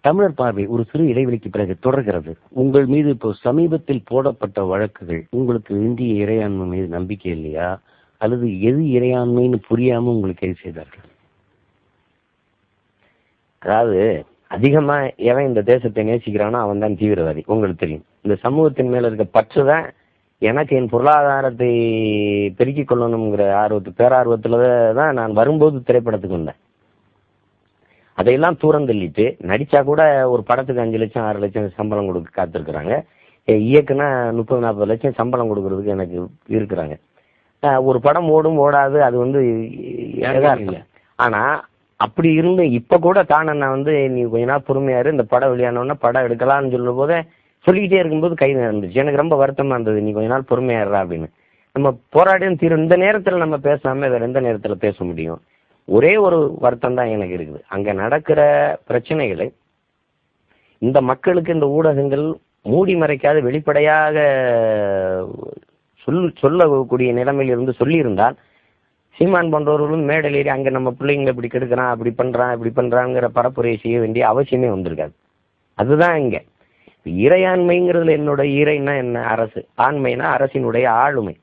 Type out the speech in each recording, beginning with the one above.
தமிழர் பார்வை ஒரு சிறு இடைவெளிக்கு பிறகு தொடர்கிறது. உங்கள் மீது இப்போ சமீபத்தில் போடப்பட்ட வழக்குகள் உங்களுக்கு இந்திய இறையாண்மை மீது நம்பிக்கை இல்லையா, அல்லது எது இறையாண்மைன்னு புரியாம உங்களுக்கு கைது செய்தார்கள்? அதாவது அதிகமா எவன் இந்த தேசத்தை நேசிக்கிறானோ அவன் தான் தீவிரவாதி. உங்களுக்கு தெரியும், இந்த சமூகத்தின் மேல இருக்க பற்றுதான் எனக்கு என் பொருளாதாரத்தை பெருக்கிக் கொள்ளணுங்கிற பேரார்வத்துல தான் நான் வரும்போது திரைப்படத்துக்கு வந்தேன். அதையெல்லாம் தூரம் தள்ளிட்டு நடிச்சா கூட ஒரு படத்துக்கு 5 லட்சம் 6 லட்சம் சம்பளம் கொடுக்க காத்திருக்கிறாங்க. இயக்குனா 30-40 லட்சம் சம்பளம் கொடுக்கறதுக்கு எனக்கு இருக்கிறாங்க. ஒரு படம் ஓடும் ஓடாது அது இல்லை. ஆனா அப்படி இருந்து இப்ப கூட தானே நான் நீ கொஞ்ச நாள் பொறுமையாரு, இந்த படம் வெளியானோன்னா படம் எடுக்கலாம்னு சொல்லும் போதே சொல்லிக்கிட்டே இருக்கும்போது கைது இருந்துச்சு. எனக்கு ரொம்ப வருத்தமா இருந்தது, நீ கொஞ்ச நாள் பொறுமையாடுறா அப்படின்னு. நம்ம போராடியும் தீரும். இந்த நேரத்துல நம்ம பேசாம வேற எந்த நேரத்துல பேச முடியும்? ஒரே ஒரு வருத்தம் தான் எனக்கு இருக்குது. அங்க நடக்கிற பிரச்சனைகளை இந்த மக்களுக்கு இந்த ஊடகங்கள் மூடி மறைக்காத வெளிப்படையாக சொல்லக்கூடிய நிலைமையில் இருந்து சொல்லியிருந்தால், சீமான் போன்றவர்களும் மேடையில் ஏறி அங்க நம்ம பிள்ளைங்களை இப்படி கெடுக்கிறான், அப்படி பண்றாங்கிற பரப்புரையை செய்ய வேண்டிய அவசியமே வந்திருக்காது. அதுதான் இங்க இறையாண்மைங்கிறதுல என்னோட இறைன்னா என்ன? அரசு. ஆண்மைனா அரசினுடைய ஆளுமை.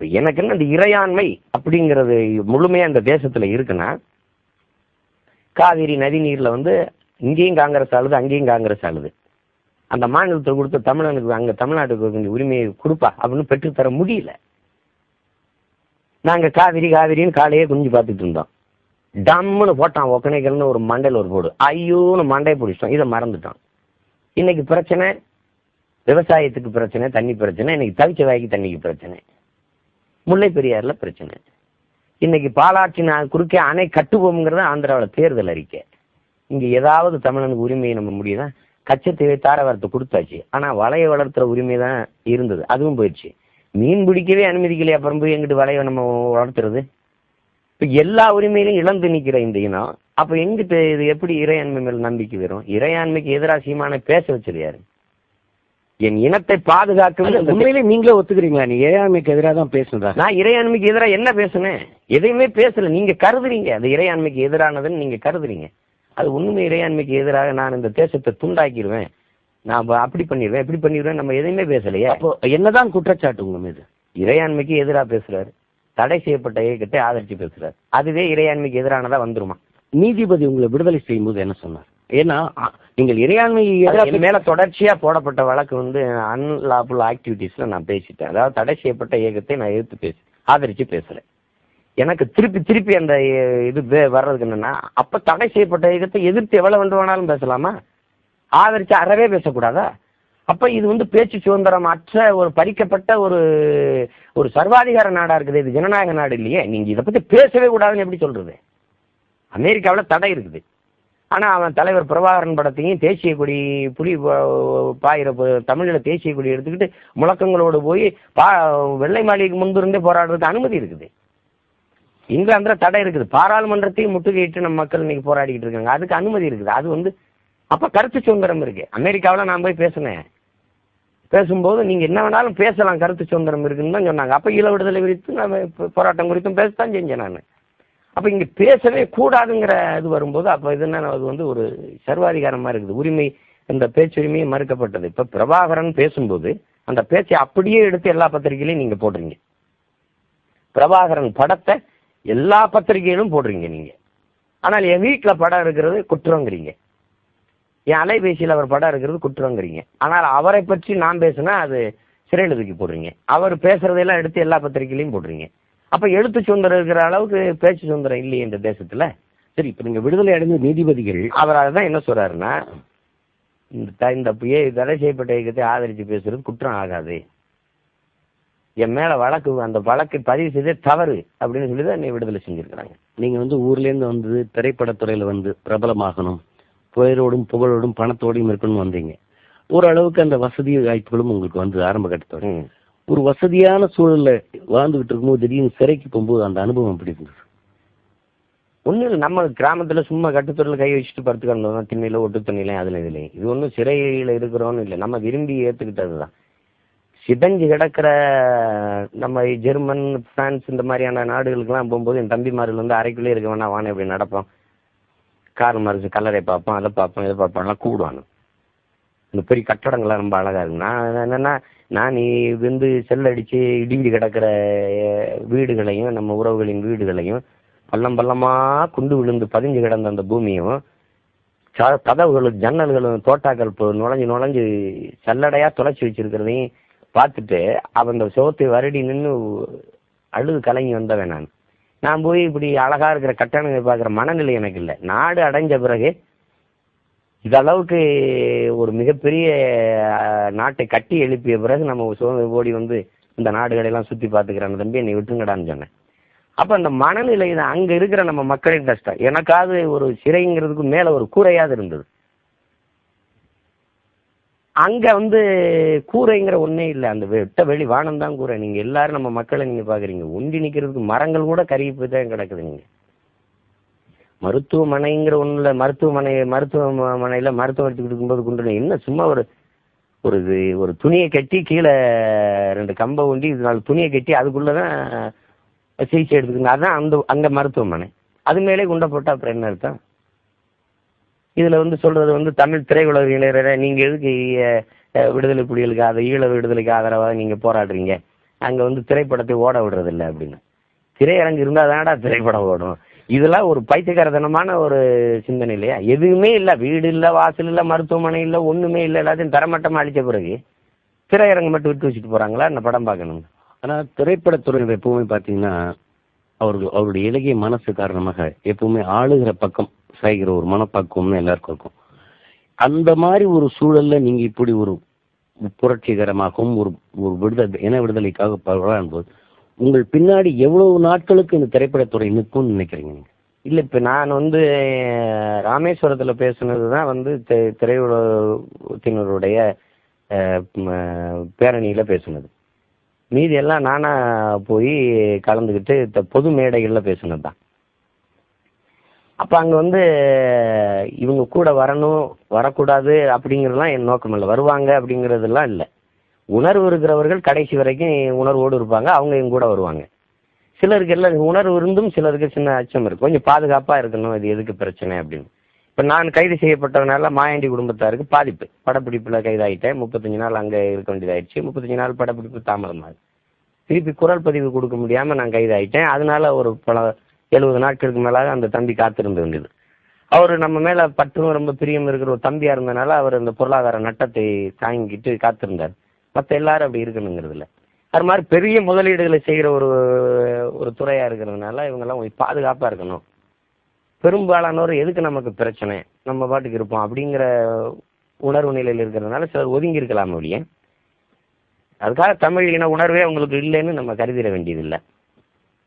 எனக்கு என்ன அந்த இறையாண்மை அப்படிங்கிறது முழுமையா இந்த தேசத்துல இருக்குன்னா, காவிரி நதி நீர்ல இங்கேயும் காங்கிரஸ் ஆளுது, அங்கேயும் காங்கிரஸ் ஆளுது. அந்த மாநிலத்தை கொடுத்து தமிழனுக்கு அங்க தமிழ்நாட்டுக்கு உரிமையை கொடுப்பா அப்படின்னு பெற்றுத்தர முடியல. நாங்க காவிரின்னு காலையே குஞ்சு பார்த்துட்டு இருந்தோம். டம்முன்னு போட்டான் ஒக்கனைகள்னு ஒரு மண்டையில் ஒரு போடு, ஐயோன்னு மண்டையை பிடிச்சிட்டோம். இதை மறந்துட்டோம். இன்னைக்கு பிரச்சனை விவசாயத்துக்கு பிரச்சனை, தண்ணி பிரச்சனை. இன்னைக்கு தவிச்ச வாய்க்கு தண்ணிக்கு பிரச்சனை, முல்லை பெரியாறுல பிரச்சனை. இன்னைக்கு பாலாற்றின் குறுக்கே அணை கட்டுவோம்ங்கிறத ஆந்திராவில் தேர்தல் அறிக்கை. இங்க ஏதாவது தமிழனுக்கு உரிமையை நம்ம முடியுதா? கச்சத்தீவை தாரவாரத்தை கொடுத்தாச்சு, ஆனா வலையை வளர்த்துற உரிமை தான் இருந்தது, அதுவும் போயிடுச்சு. மீன் பிடிக்கவே அனுமதிக்கலையே, அப்புறம் போய் எங்கிட்டு வலையை நம்ம வளர்த்துறது? இப்ப எல்லா உரிமையிலும் இழந்து நிக்கிற இந்த இனம் அப்ப எங்கிட்டு இது எப்படி இறையாண்மை மேல் நம்பிக்கை வரும்? இறையாண்மைக்கு எதிராக சீமானை பேச வச்சது யாரு? என் இனத்தை பாதுகாக்க உண்மையிலே நீங்களே ஒத்துக்கிறீங்களா நீ இறையாண்மைக்கு எதிராக தான் பேசுனதா? நான் இறையாண்மைக்கு எதிராக என்ன பேசுனேன்? எதையுமே பேசல. நீங்க கருதுறீங்க அது இறையாண்மைக்கு எதிரானதுன்னு நீங்க கருதுறீங்க. அது உண்மை இறையாண்மைக்கு எதிராக நான் இந்த தேசத்தை துண்டாக்கிடுவேன், நான் அப்படி பண்ணிடுவேன், இப்படி பண்ணிடுவேன், நம்ம எதையுமே பேசலையே. அப்போ என்னதான் குற்றச்சாட்டு உங்க மீது? இறையாண்மைக்கு எதிராக பேசுறாரு, தடை செய்யப்பட்ட இயக்கத்தை ஆதரிச்சு பேசுறாரு. அதுவே இறையாண்மைக்கு எதிரானதா வந்துருமா? நீதிபதி உங்களை விடுதலை செய்யும் போது என்ன சொன்னார்? ஏன்னா நீங்கள் இறையாண்மை மேல தொடர்ச்சியா போடப்பட்ட வழக்கு அன்லாஃபுல் ஆக்டிவிட்டிஸ்ல நான் பேசிட்டேன். அதாவது தடை செய்யப்பட்ட இயக்கத்தை நான் எதிர்த்து ஆதரிச்சு பேசுறேன். எனக்கு திருப்பி அந்த இது வர்றதுக்கு என்னன்னா, அப்ப தடை செய்யப்பட்ட இயக்கத்தை எதிர்த்து எவ்வளவு வேண்டுமானாலும் பேசலாமா? ஆதரிச்சு அறவே பேசக்கூடாதா? அப்ப இது பேச்சு சுதந்திரம் அற்ற ஒரு பறிக்கப்பட்ட ஒரு சர்வாதிகார நாடா இருக்குது. இது ஜனநாயக நாடு இல்லையே. நீங்க இதை பத்தி பேசவே கூடாதுன்னு எப்படி சொல்றது? அமெரிக்காவில் தடை இருக்குது, ஆனா அவன் தலைவர் பிரபாகரன் படத்தையும் தேசிய கொடி புலி பாயிர தமிழ்ல தேசிய கொடி எடுத்துக்கிட்டு முழக்கங்களோடு போய் வெள்ளை மாளிகைக்கு முன்பிருந்தே போராடுறதுக்கு அனுமதி இருக்குது. இங்கிலாந்துல தடை இருக்குது. பாராளுமன்றத்தையும் முற்றுகையிட்டு நம்ம மக்கள் இன்னைக்கு போராடிக்கிட்டு இருக்காங்க, அதுக்கு அனுமதி இருக்குது. அது அப்ப கருத்து சுதந்திரம் இருக்கு. அமெரிக்காவில் நான் போய் பேசினேன். பேசும்போது நீங்க என்ன வேணாலும் பேசலாம், கருத்து சுதந்திரம் இருக்குன்னு தான் சொன்னாங்க. அப்ப ஈழ விடுதலை குறித்து நான் போராட்டம் குறித்தும் பேசத்தான் செஞ்சேன் நான். அப்ப இங்க பேசவே கூடாதுங்கிற இது வரும்போது அப்ப இது என்ன, அது ஒரு சர்வாதிகாரமா இருக்குது. உரிமை, இந்த பேச்சுரிமையை மறுக்கப்பட்டது. இப்ப பிரபாகரன் பேசும்போது அந்த பேச்சை அப்படியே எடுத்து எல்லா பத்திரிகையிலையும் நீங்க போடுறீங்க. பிரபாகரன் படத்தை எல்லா பத்திரிகையிலும் போடுறீங்க நீங்க. ஆனால் என் வீட்டுல படம் இருக்கிறது குற்றங்கிறீங்க, என் அலைபேசியில் அவர் படம் இருக்கிறது குற்றங்கிறீங்க. ஆனால் அவரை பற்றி நான் பேசுனா அது சிறையில் தூக்கி போடுறீங்க. அவர் பேசுறதெல்லாம் எடுத்து எல்லா பத்திரிகையிலையும் போடுறீங்க. அப்ப எழுத்து சுதந்திரம் இருக்கிற அளவுக்கு பேச்சு சுதந்திரம் இல்லையே இந்த தேசத்துல. சரி, இப்ப நீங்க விடுதலை அடைந்த நீதிபதிகள் அவர் அதான் என்ன சொல்றாருன்னா, இந்த தடை செய்யப்பட்ட இயக்கத்தை ஆதரிச்சு பேசுறது குற்றம் ஆகாது, என் மேல அந்த வழக்கை பதிவு செய்தே தவறு அப்படின்னு சொல்லிதான் என்னை விடுதலை செஞ்சிருக்கிறாங்க. நீங்க ஊர்ல இருந்து திரைப்படத்துறையில பிரபலமாகணும், புயலோடும் புகழோடும் பணத்தோடையும் இருக்கணும்னு வந்தீங்க. ஓரளவுக்கு அந்த வசதி வாய்ப்புகளும் உங்களுக்கு ஆரம்ப கட்டத்தோட ஒரு வசதியான சூழல்ல வாழ்ந்துகிட்டு இருக்கும்போது திடீர்னு சிறைக்கு போகும்போது அந்த அனுபவம் எப்படி இருந்தது? ஒன்றும் இல்லை, நம்ம கிராமத்துல சும்மா கட்டுத்தொழில் கை வச்சுட்டு படுத்து கிடந்தோம், திண்ணையில ஒட்டு தண்ணியில அதுல இதுலையும். இது ஒன்றும் சிறையில இருக்கிறோன்னு இல்லை, நம்ம விரும்பி ஏத்துக்கிட்டதுதான். சிதஞ்சு கிடக்கிற நம்ம ஜெர்மன், பிரான்ஸ் இந்த மாதிரியான நாடுகளுக்கெல்லாம் போகும்போது என் தம்பிமார்கள் அறைக்குள்ளே இருக்க வேணா வானே இப்படி நடப்போம், கார் மறைச்சு கல்லறை பார்ப்போம், அதை பார்ப்போம், இதை பார்ப்போம்லாம் கூடுவாங்க. இந்த பெரிய கட்டடங்கள்லாம் ரொம்ப அழகா இருக்கு. நான் என்னன்னா, நான் நீ வந்து செல்லடிச்சு இடிஞ்சு கிடக்கிற வீடுகளையும், நம்ம உறவுகளின் வீடுகளையும், பள்ளம் பள்ளமா குண்டு விழுந்து பதிஞ்சு கிடந்த அந்த பூமியும், கதவுகளும் ஜன்னல்களும் தோட்டாக்கள் நுழைஞ்சு நுழைஞ்சு சல்லடையா தொலைச்சி வச்சிருக்கிறதையும் பார்த்துட்டு அவன் அந்த சோத்தை வருடி நின்று அழுது கலங்கி வந்தவன் நான். நான் போய் இப்படி அழகா இருக்கிற கட்டணங்களை பார்க்குற மனநிலை எனக்கு இல்லை. நாடு அடைஞ்ச பிறகு இதளவுக்கு ஒரு மிகப்பெரிய நாட்டை கட்டி எழுப்பிய பிறகு நம்ம ஓடி வந்து இந்த நாடுகளெல்லாம் சுற்றி பார்த்துக்கிறான் தம்பி, என்னை விட்டுங்கடான்னு சொன்னேன். அப்போ அந்த மனநிலை தான் அங்கே இருக்கிற நம்ம மக்களின் கஷ்டம். எனக்காவது ஒரு சிறைங்கிறதுக்கு மேலே ஒரு கூரையாவது இருந்தது. அங்கே வந்து கூரைங்கிற ஒன்றே இல்லை, அந்த வெட்ட வெளி வானம் தான் கூரை. நீங்கள் எல்லாரும் நம்ம மக்களை நீங்கள் பார்க்குறீங்க, ஒண்டி நிற்கிறதுக்கு மரங்கள் கூட கருகி போய் தான் கிடக்குது. நீங்கள் மருத்துவமனைங்கிற ஒன்றில் மருத்துவமனையில் மருத்துவம் எடுத்துக்கிட்டு இருக்கும்போது கொண்டு என்ன சும்மா ஒரு துணியை கட்டி கீழே 2 கம்பை ஊண்டி 4 துணியை கட்டி அதுக்குள்ளே தான் சிகிச்சை எடுத்துக்கணும். அதுதான் அங்கே மருத்துவமனை. அது மேலே குண்டை போட்டால் அப்புறம் என்ன அர்த்தம்? இதில் வந்து சொல்கிறது வந்து தமிழ் திரையுலக இளைஞரை நீங்கள் எதுக்கு விடுதலை புலிகளுக்கு ஈழ விடுதலைக்கு ஆதரவாக நீங்கள் போராடுறீங்க, அங்கே வந்து திரைப்படத்தை ஓட விடுறதில்லை அப்படின்னு. திரையரங்கு இருந்தால் தானடா திரைப்படம் ஓடும். இதெல்லாம் ஒரு பைத்தியக்காரத்தனமான ஒரு சிந்தனை இல்லையா? எதுவுமே இல்லை, வீடு இல்லை, வாசல் இல்லை, மருத்துவமனை இல்லை, ஒன்றுமே இல்லை, எல்லாத்தையும் தரமட்டமாக அழித்த பிறகு திரையரங்கு மட்டும் விட்டு வச்சுட்டு போகிறாங்களா என்ன படம் பார்க்கணும்? ஆனால் திரைப்படத்துறையில் எப்பவுமே பார்த்தீங்கன்னா அவருடைய இலகிய மனசு காரணமாக எப்பவுமே ஆளுகிற பக்கம் சாய்கிற ஒரு மனப்பக்குவம்னு எல்லாருக்கும் இருக்கும். அந்த மாதிரி ஒரு சூழல்ல நீங்க இப்படி ஒரு புரட்சிகரமாகவும் ஒரு இன விடுதலைக்காக போராடும் போது உங்கள் பின்னாடி எவ்வளவு நாட்களுக்கு இந்த திரைப்படத்துறை நிற்கும்னு நினைக்கிறீங்க நீங்க? இல்லை, இப்போ நான் வந்து ராமேஸ்வரத்தில் பேசுனது தான் வந்து திரையுலகத்தினருடைய பேரணியில் பேசுனது. மீதி எல்லாம் நானா போய் கலந்துக்கிட்டு பொது மேடைகளில் பேசுனது தான். அப்போ அங்கே வந்து இவங்க கூட வரணும் வரக்கூடாது அப்படிங்கிறதுலாம் என் நோக்கம் இல்லை. வருவாங்க அப்படிங்கிறதுலாம் இல்லை. உணர்வு இருக்கிறவர்கள் கடைசி வரைக்கும் உணர்வோடு இருப்பாங்க, அவங்க எங்க கூட வருவாங்க. சிலருக்கு எல்லாம் உணர்வு இருந்தும் சிலருக்கு சின்ன அச்சம் இருக்கும், கொஞ்சம் பாதுகாப்பாக இருக்கணும், இது எதுக்கு பிரச்சனை அப்படின்னு. இப்போ நான் கைது செய்யப்பட்டவனால மாயாண்டி குடும்பத்தாருக்கு பாதிப்பு. படப்பிடிப்பில் கைதாகிட்டேன், 35 நாள் அங்கே இருக்க வேண்டியதாகிடுச்சு. 35 நாள் படப்பிடிப்பு தாமதமாகுது. திருப்பி குரல் பதிவு கொடுக்க முடியாமல் நான் கைதாகிட்டேன். அதனால ஒரு 70 நாட்களுக்கு மேலாக அந்த தம்பி காத்திருந்த வேண்டியது. அவர் நம்ம மேலே பற்றும் ரொம்ப பிரியம் இருக்கிற ஒரு தம்பியாக இருந்தனால அவர் அந்த பொருளாதார நட்டத்தை தாங்கிக்கிட்டு காத்திருந்தார். மற்ற எல்லாரும் அப்படி இருக்கணுங்கிறது இல்லை. அது மாதிரி பெரிய முதலீடுகளை செய்கிற ஒரு துறையாக இருக்கிறதுனால இவங்கெல்லாம் பாதுகாப்பாக இருக்கணும். பெரும்பாலானோர் எதுக்கு நமக்கு பிரச்சனை, நம்ம பாட்டுக்கு இருப்போம் அப்படிங்கிற உணர்வு நிலையில் இருக்கிறதுனால சிலர் ஒதுங்கி இருக்கலாம் ஒழிய அதுக்காக தமிழ் இன உணர்வே அவங்களுக்கு இல்லைன்னு நம்ம கருதிட வேண்டியதில்லை.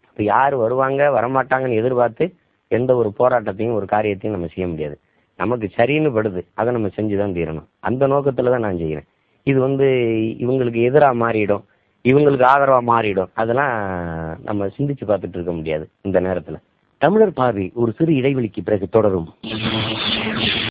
இப்போ யார் வருவாங்க வரமாட்டாங்கன்னு எதிர்பார்த்து எந்த ஒரு போராட்டத்தையும் ஒரு காரியத்தையும் நம்ம செய்ய முடியாது. நமக்கு சரின்னு படுது, அதை நம்ம செஞ்சு தான் தீரணும். அந்த நோக்கத்தில் தான் நான் செய்கிறேன். இது வந்து இவங்களுக்கு எதிராக மாறிடும், இவங்களுக்கு ஆதரவாக மாறிடும், அதெல்லாம் நம்ம சிந்திச்சு பார்த்துட்டு இருக்க முடியாது இந்த நேரத்தில். தமிழர் பார்வை ஒரு சிறு இடைவெளிக்கு பிறகு தொடரும்.